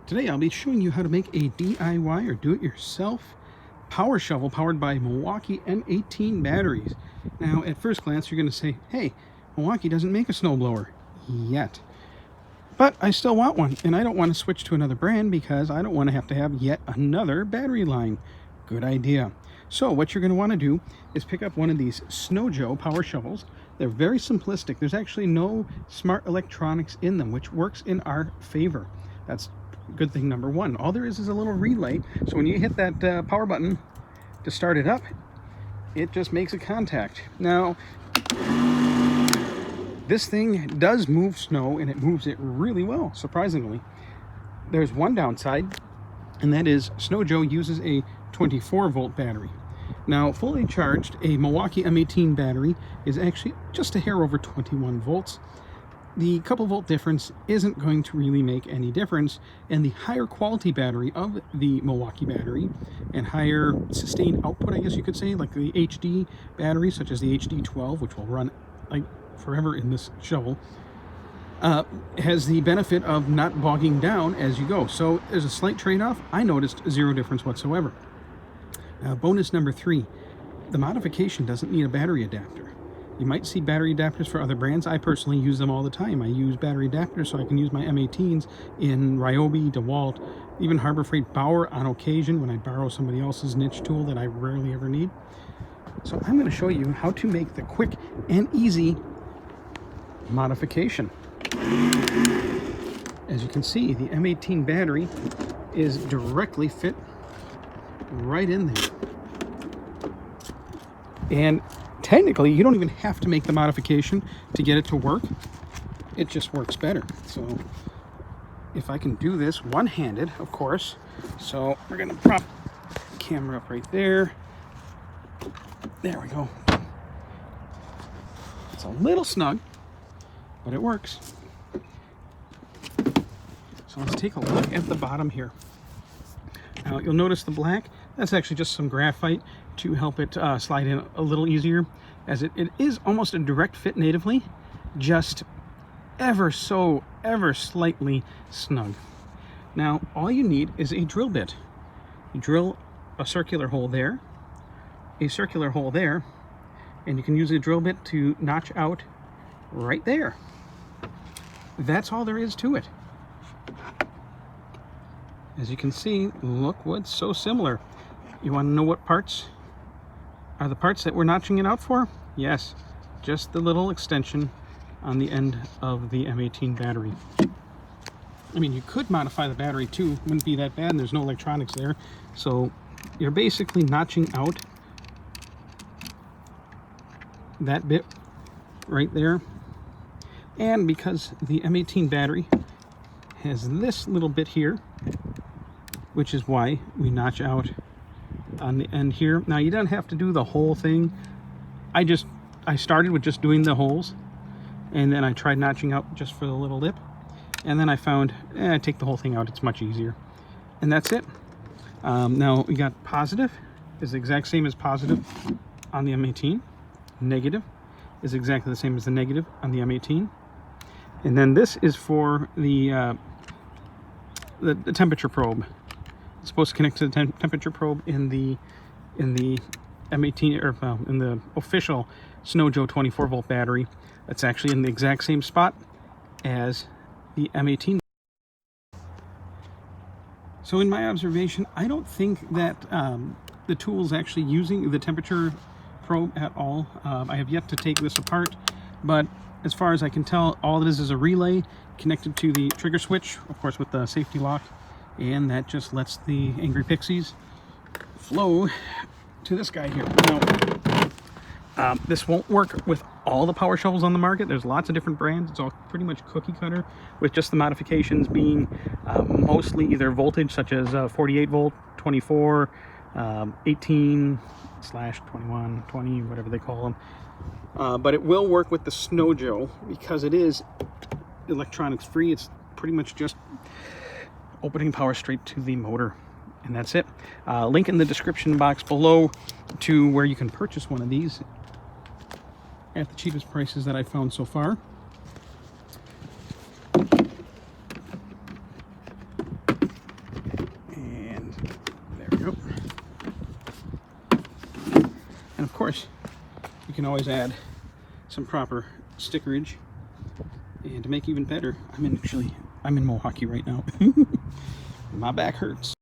Today I'll be showing you how to make a DIY or do-it-yourself power shovel powered by Milwaukee M18 batteries. Now at first glance you're going to say, hey, Milwaukee doesn't make a snowblower yet. But I still want one, and I don't want to switch to another brand because I don't want to have yet another battery line. Good idea. So what you're going to want to do is pick up one of these Snow Joe power shovels. They're very simplistic. There's actually no smart electronics in them, which works in our favor. That's good thing number one. All there is a little relay, so when you hit that power button to start it up, it just makes a contact. Now, this thing does move snow, and it moves it really well, surprisingly. There's one downside, and that is Snow Joe uses a 24-volt battery. Now, fully charged, a Milwaukee M18 battery is actually just a hair over 21 volts. The couple volt difference isn't going to really make any difference, and the higher quality battery of the Milwaukee battery and higher sustained output, I guess you could say, like the HD battery, such as the HD12, which will run like forever in this shovel, has the benefit of not bogging down as you go. So there's a slight trade-off. I noticed zero difference whatsoever. Bonus number 3, the modification doesn't need a battery adapter. You might see battery adapters for other brands. I personally use them all the time. I use battery adapters so I can use my M18s in Ryobi, DeWalt, even Harbor Freight Bauer on occasion when I borrow somebody else's niche tool that I rarely ever need. So I'm going to show you how to make the quick and easy modification. As you can see, the M18 battery is directly fit right in there. And technically, you don't even have to make the modification to get it to work. It just works better. So if I can do this one-handed, of course. So we're going to prop the camera up right there. There we go. It's a little snug, but it works. So let's take a look at the bottom here. Now you'll notice the black, that's actually just some graphite to help it slide in a little easier, as it is almost a direct fit natively, just ever slightly snug. Now all you need is a drill bit. You drill a circular hole there, a circular hole there, and you can use a drill bit to notch out right there. That's all there is to it. As you can see, look what's so similar. You want to know what parts are the parts that we're notching it out for? Yes, just the little extension on the end of the M18 battery. I mean, you could modify the battery too, wouldn't be that bad, and there's no electronics there. So you're basically notching out that bit right there. And because the M18 battery has this little bit here, which is why we notch out on the end here. Now you don't have to do the whole thing. I started with just doing the holes, and then I tried notching out just for the little lip, and then I found take the whole thing out, it's much easier. And that's it. Now we got positive is the exact same as positive on the M18. Negative is exactly the same as the negative on the M18. And then this is for the temperature probe. It's supposed to connect to the temperature probe in the M18, or in the official Snow Joe 24-volt battery. It's actually in the exact same spot as the M18. So in my observation, I don't think that the tool is actually using the temperature probe at all. I have yet to take this apart, but as far as I can tell, all it is a relay connected to the trigger switch, of course with the safety lock, and that just lets the angry pixies flow to this guy here. Now, this won't work with all the power shovels on the market. There's lots of different brands. It's all pretty much cookie cutter, with just the modifications being mostly either voltage, such as 48 volt, 24, 18 / 21, 20, whatever they call them. But it will work with the Snow Joe because it is electronics free. It's pretty much just opening power straight to the motor, and that's it. Link in the description box below to where you can purchase one of these at the cheapest prices that I found so far. can always add some proper stickerage. And to make even better, I'm in Milwaukee right now. My back hurts.